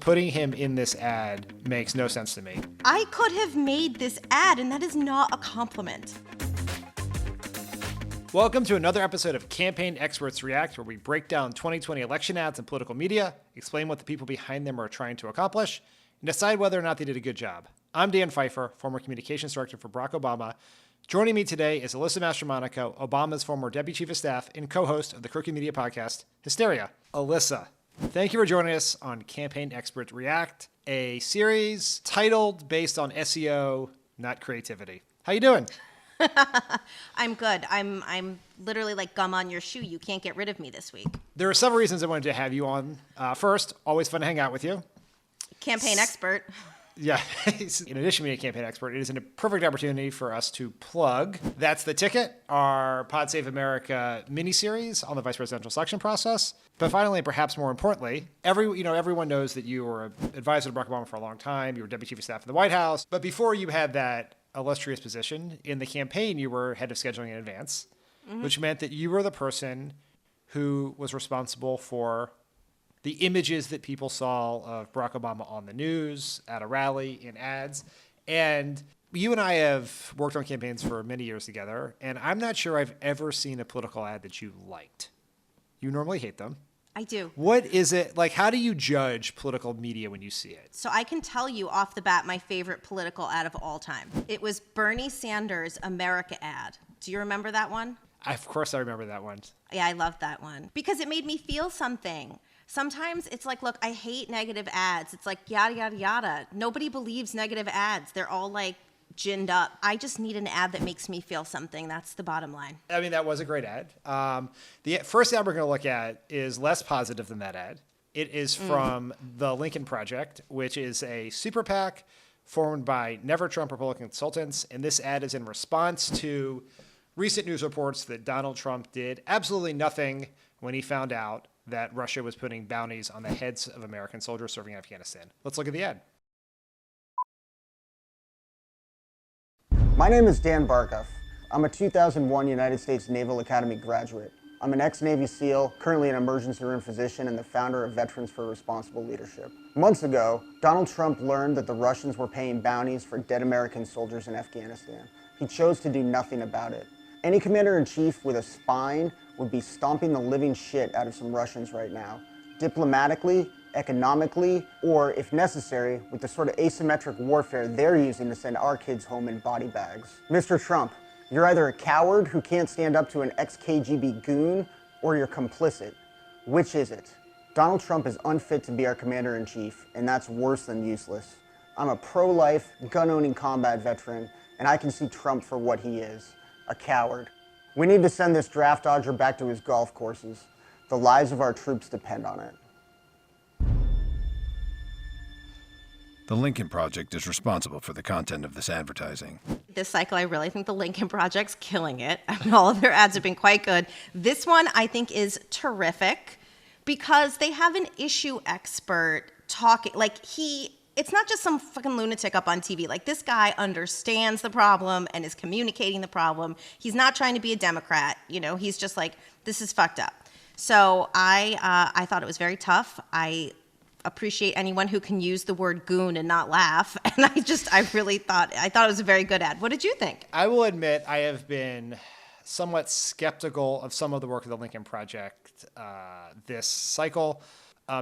Putting him in this ad makes no sense to me. I could have made this ad, and that is not a compliment. Welcome to another episode of Campaign Experts React, where we break down 2020 election ads and political media, explain what the people behind them are trying to accomplish, and decide whether or not they did a good job. I'm Dan Pfeiffer, former communications director for Barack Obama. Joining me today is Alyssa Mastromonaco, Obama's former deputy chief of staff and co-host of the Crooked Media podcast, Hysteria. Alyssa, thank you for joining us on Campaign Experts React, a series titled based on SEO, not creativity. How you doing? I'm good. I'm literally like gum on your shoe. You can't get rid of me this week. There are several reasons I wanted to have you on. First, always fun to hang out with you. Campaign expert. Yeah. In addition to being a campaign expert, it is a perfect opportunity for us to plug That's the Ticket, our Pod Save America miniseries on the vice presidential selection process. But finally, perhaps more importantly, everyone knows that you were an advisor to Barack Obama for a long time. You were deputy chief of staff in the White House. But before you had that illustrious position in the campaign, you were head of scheduling in advance, which meant that you were the person who was responsible for the images that people saw of Barack Obama on the news, at a rally, in ads. And you and I have worked on campaigns for many years together, and I'm not sure I've ever seen a political ad that you liked. You normally hate them. I do. What is it, like, how do you judge political media when you see it? So I can tell you off the bat my favorite political ad of all time. It was Bernie Sanders' America ad. Do you remember that one? Of course I remember that one. Yeah, I loved that one. Because it made me feel something. Sometimes it's like, look, I hate negative ads. It's like, yada, yada, yada. Nobody believes negative ads. They're all like ginned up. I just need an ad that makes me feel something. That's the bottom line. I mean, that was a great ad. The first ad we're going to look at is less positive than that ad. It is from the Lincoln Project, which is a super PAC formed by Never Trump Republican consultants. And this ad is in response to recent news reports that Donald Trump did absolutely nothing when he found out that Russia was putting bounties on the heads of American soldiers serving in Afghanistan. Let's look at the ad. My name is Dan Barkoff. I'm a 2001 United States Naval Academy graduate. I'm an ex-Navy SEAL, currently an emergency room physician, and the founder of Veterans for Responsible Leadership. Months ago, Donald Trump learned that the Russians were paying bounties for dead American soldiers in Afghanistan. He chose to do nothing about it. Any commander-in-chief with a spine would be stomping the living shit out of some Russians right now, diplomatically, economically, or, if necessary, with the sort of asymmetric warfare they're using to send our kids home in body bags. Mr. Trump, you're either a coward who can't stand up to an ex-KGB goon, or you're complicit. Which is it? Donald Trump is unfit to be our commander-in-chief, and that's worse than useless. I'm a pro-life, gun-owning combat veteran, and I can see Trump for what he is, a coward. We need to send this draft dodger back to his golf courses. The lives of our troops depend on it. The Lincoln Project is responsible for the content of this advertising. This cycle, I really think the Lincoln Project's killing it. I mean, all of their ads have been quite good. This one, I think, is terrific because they have an issue expert talking, it's not just some fucking lunatic up on TV. Like, this guy understands the problem and is communicating the problem. He's not trying to be a Democrat. He's just like, this is fucked up. So I thought it was very tough. I appreciate anyone who can use the word goon and not laugh. And I thought it was a very good ad. What did you think? I will admit I have been somewhat skeptical of some of the work of the Lincoln Project this cycle.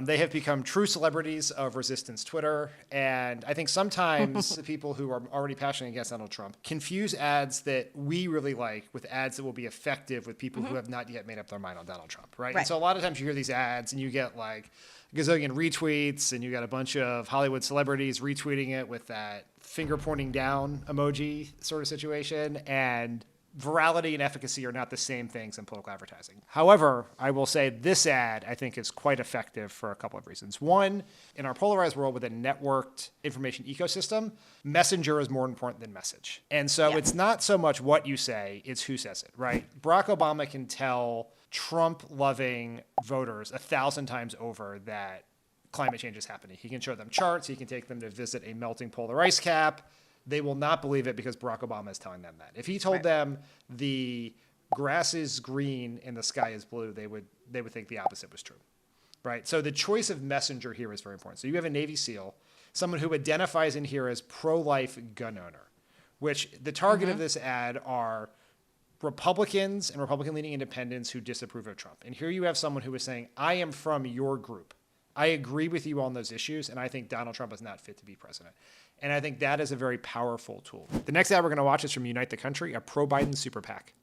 They have become true celebrities of resistance Twitter. And I think sometimes the people who are already passionate against Donald Trump confuse ads that we really like with ads that will be effective with people who have not yet made up their mind on Donald Trump, right? And so a lot of times you hear these ads and you get like a gazillion retweets and you got a bunch of Hollywood celebrities retweeting it with that finger pointing down emoji sort of situation. And virality and efficacy are not the same things in political advertising. However, I will say this ad, I think, is quite effective for a couple of reasons. One, in our polarized world with a networked information ecosystem, messenger is more important than message. And so it's not so much what you say, it's who says it, right? Barack Obama can tell Trump-loving voters 1,000 times over that climate change is happening. He can show them charts. He can take them to visit a melting polar ice cap. They will not believe it because Barack Obama is telling them that. If he told them the grass is green and the sky is blue, they would think the opposite was true. right? So the choice of messenger here is very important. So you have a Navy SEAL, someone who identifies in here as pro-life gun owner, which the target of this ad are Republicans and Republican-leaning independents who disapprove of Trump. And here you have someone who is saying, I am from your group. I agree with you on those issues, and I think Donald Trump is not fit to be president. And I think that is a very powerful tool. The next ad we're going to watch is from Unite the Country, a pro-Biden super PAC.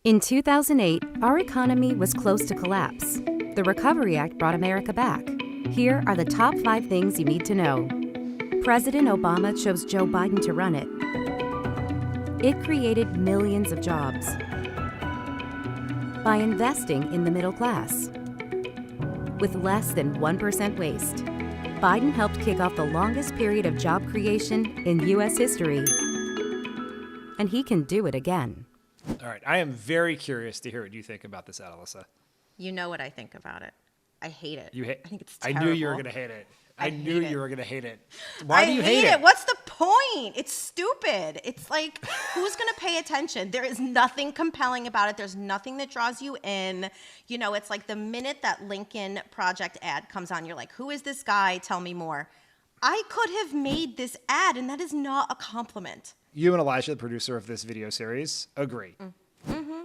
In 2008, our economy was close to collapse. The Recovery Act brought America back. Here are the top 5 things you need to know. President Obama chose Joe Biden to run it. It created millions of jobs by investing in the middle class. With less than 1% waste, Biden helped kick off the longest period of job creation in U.S. history. And he can do it again. All right. I am very curious to hear what you think about this ad, Alyssa. You know what I think about it. I hate it. I think it's I terrible. knew you were going to hate it. I knew you were going to hate it. Why do you hate it? What's the point? It's stupid. It's like, who's going to pay attention? There is nothing compelling about it. There's nothing that draws you in. You know, it's like the minute that Lincoln Project ad comes on, you're like, who is this guy? Tell me more. I could have made this ad, and that is not a compliment. You and Elijah, the producer of this video series, agree.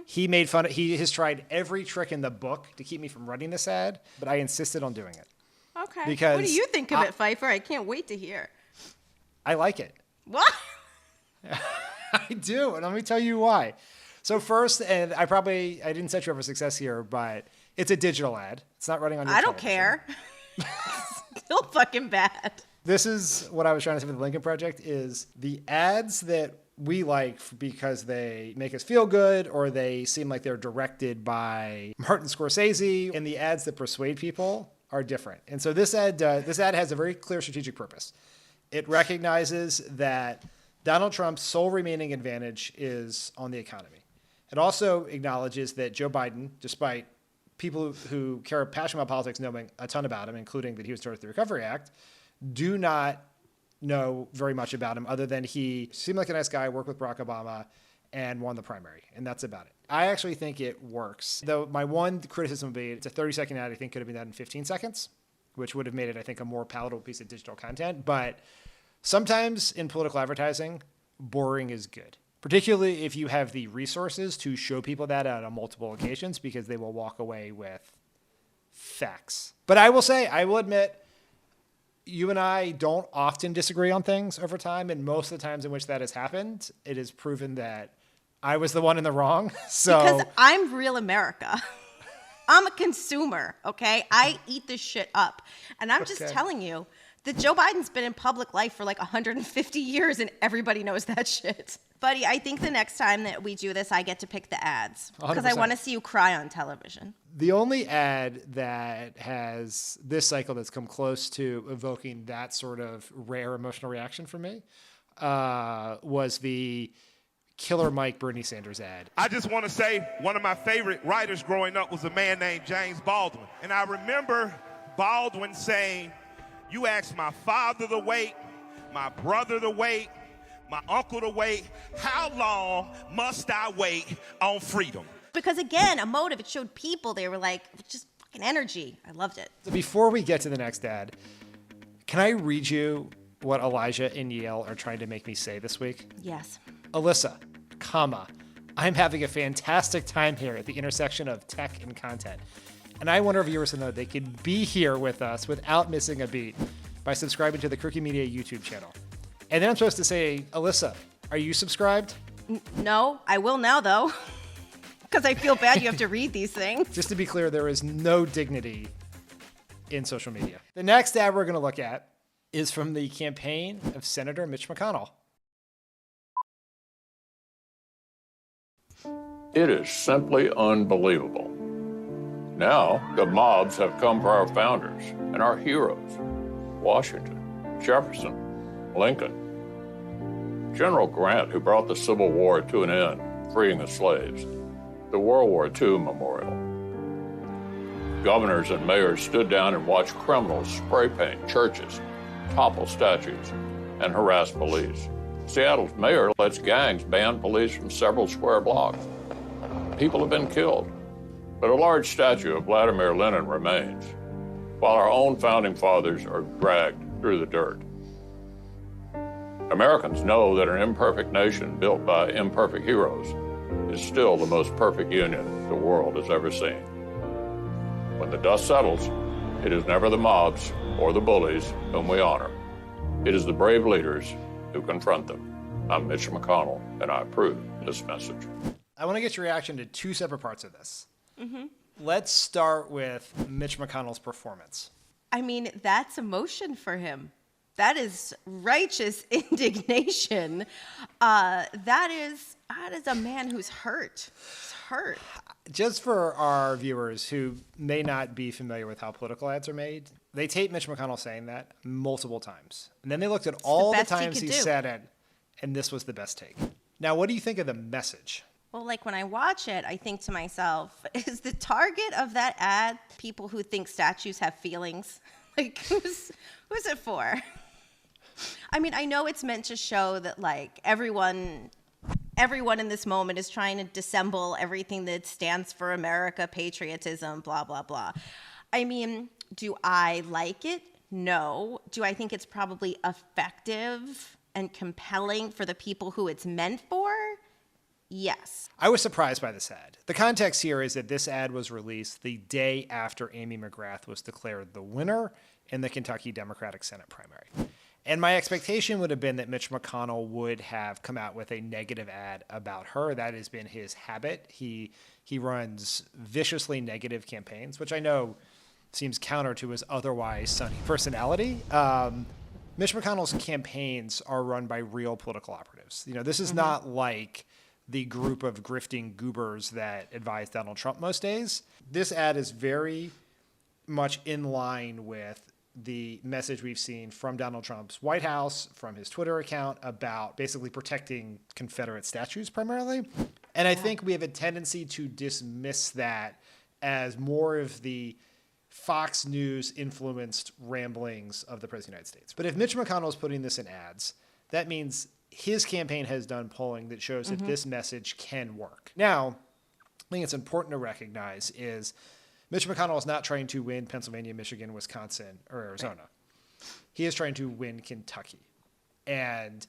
He made fun of, he has tried every trick in the book to keep me from running this ad, but I insisted on doing it. Okay. Because what do you think of it, Pfeiffer? I can't wait to hear. I like it. What? I do, and let me tell you why. So first, and I didn't set you up for success here, but it's a digital ad. It's not running on your television. television. Care. Still fucking bad. This is what I was trying to say with the Lincoln Project is the ads that we like because they make us feel good or they seem like they're directed by Martin Scorsese, and the ads that persuade people are different. And so this ad has a very clear strategic purpose. It recognizes that Donald Trump's sole remaining advantage is on the economy. It also acknowledges that Joe Biden, despite people who care passionate about politics knowing a ton about him, including that he was started the Recovery Act, do not know very much about him other than he seemed like a nice guy, worked with Barack Obama, and won the primary. And that's about it. I actually think it works. Though my one criticism would be it's a 30-second ad I think could have been done in 15 seconds, which would have made it, I think, a more palatable piece of digital content. But sometimes in political advertising, boring is good, particularly if you have the resources to show people that on multiple occasions because they will walk away with facts. But I will admit, you and I don't often disagree on things over time, and most of the times in which that has happened, it is proven that I was the one in the wrong. So because I'm real America. I'm a consumer, okay? I eat this shit up. And I'm just telling you that Joe Biden's been in public life for like 150 years, and everybody knows that shit. Buddy, I think the next time that we do this, I get to pick the ads because I want to see you cry on television. The only ad that has this cycle that's come close to evoking that sort of rare emotional reaction for me was the Killer Mike Bernie Sanders ad. I just want to say one of my favorite writers growing up was a man named James Baldwin. And I remember Baldwin saying, you ask my father to wait, my brother to wait, my uncle to wait, how long must I wait on freedom? Because again, a motive, it showed people, they were like, just fucking energy. I loved it. So before we get to the next ad, can I read you what Elijah and Yale are trying to make me say this week? Yes. Alyssa, I'm having a fantastic time here at the intersection of tech and content. And I want our viewers to know they can be here with us without missing a beat by subscribing to the Crooked Media YouTube channel. And then I'm supposed to say, Alyssa, are you subscribed? No, I will now, though, because I feel bad you have to read these things. Just to be clear, there is no dignity in social media. The next ad we're going to look at is from the campaign of Senator Mitch McConnell. It is simply unbelievable. Now, the mobs have come for our founders and our heroes. Washington, Jefferson, Lincoln. General Grant, who brought the Civil War to an end, freeing the slaves. The World War II Memorial. Governors and mayors stood down and watched criminals spray paint churches, topple statues, and harass police. Seattle's mayor lets gangs ban police from several square blocks. People have been killed. But a large statue of Vladimir Lenin remains, while our own founding fathers are dragged through the dirt. Americans know that an imperfect nation built by imperfect heroes is still the most perfect union the world has ever seen. When the dust settles, it is never the mobs or the bullies whom we honor. It is the brave leaders who confront them. I'm Mitch McConnell, and I approve this message. I want to get your reaction to two separate parts of this. Let's start with Mitch McConnell's performance. I mean, that's emotion for him. That is righteous indignation. That is a man who's hurt. He's hurt. Just for our viewers who may not be familiar with how political ads are made, they taped Mitch McConnell saying that multiple times. And then they looked at all the times he said it, and this was the best take. Now, what do you think of the message? Well, like when I watch it, I think to myself, is the target of that ad people who think statues have feelings? Like, who's it for? I mean, I know it's meant to show that, like, everyone in this moment is trying to dissemble everything that stands for America, patriotism, blah, blah, blah. I mean, do I like it? No. Do I think it's probably effective and compelling for the people who it's meant for? Yes. I was surprised by this ad. The context here is that this ad was released the day after Amy McGrath was declared the winner in the Kentucky Democratic Senate primary. And my expectation would have been that Mitch McConnell would have come out with a negative ad about her. That has been his habit. He runs viciously negative campaigns, which I know seems counter to his otherwise sunny personality. Mitch McConnell's campaigns are run by real political operatives. You know, this is not like the group of grifting goobers that advise Donald Trump most days. This ad is very much in line with the message we've seen from Donald Trump's White House, from his Twitter account, about basically protecting Confederate statues primarily. And I think we have a tendency to dismiss that as more of the Fox News influenced ramblings of the President of the United States. But if Mitch McConnell is putting this in ads, that means his campaign has done polling that shows that this message can work. Now, I think it's important to recognize is Mitch McConnell is not trying to win Pennsylvania, Michigan, Wisconsin, or Arizona. Right. He is trying to win Kentucky. And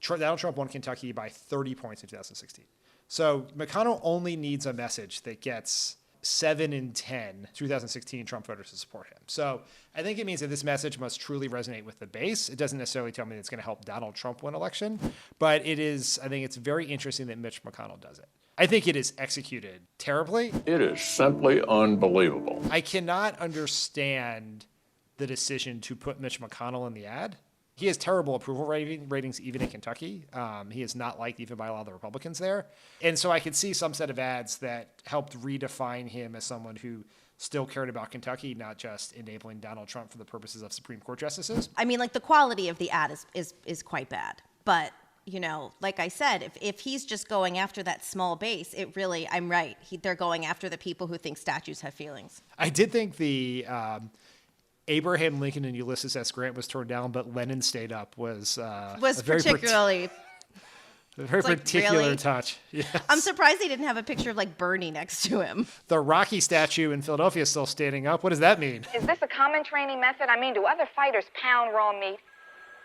Donald Trump won Kentucky by 30 points in 2016. So McConnell only needs a message that gets 7 in 10 2016 Trump voters to support him. So I think it means that this message must truly resonate with the base. It doesn't necessarily tell me that it's going to help Donald Trump win election, but I think it's very interesting that Mitch McConnell does it. I think it is executed terribly. It is simply unbelievable. I cannot understand the decision to put Mitch McConnell in the ad. He has terrible approval ratings even in Kentucky. He is not liked even by a lot of the Republicans there. And so I could see some set of ads that helped redefine him as someone who still cared about Kentucky, not just enabling Donald Trump for the purposes of Supreme Court justices. I mean, like, the quality of the ad is quite bad. But, you know, like I said, if he's just going after that small base, I'm right. They're going after the people who think statues have feelings. I did think the Abraham Lincoln and Ulysses S. Grant was torn down, but Lenin stayed up was particularly a very particular really? touch. Yes. I'm surprised they didn't have a picture of, like, Bernie next to him. The Rocky statue in Philadelphia is still standing up. What does that mean? Is this a common training method? I mean, do other fighters pound raw meat?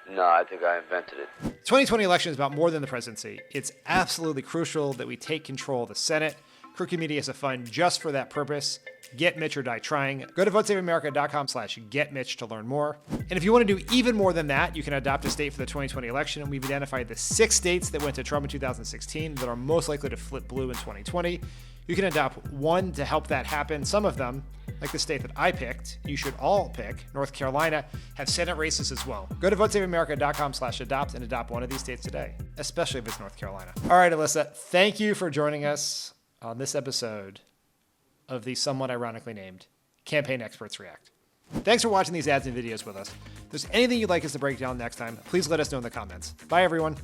No, I think I invented it. The 2020 election is about more than the presidency. It's absolutely crucial that we take control of the Senate. Crooked Media is a fund just for that purpose. Get Mitch or die trying. Go to votesaveamerica.com/getmitch to learn more. And if you want to do even more than that, you can adopt a state for the 2020 election. And we've identified the 6 states that went to Trump in 2016 that are most likely to flip blue in 2020. You can adopt one to help that happen. Some of them, like the state that I picked, you should all pick, North Carolina, have Senate races as well. Go to votesaveamerica.com/adopt and adopt one of these states today, especially if it's North Carolina. All right, Alyssa, thank you for joining us on this episode of the somewhat ironically named Campaign Experts React. Thanks for watching these ads and videos with us. If there's anything you'd like us to break down next time, please let us know in the comments. Bye, everyone.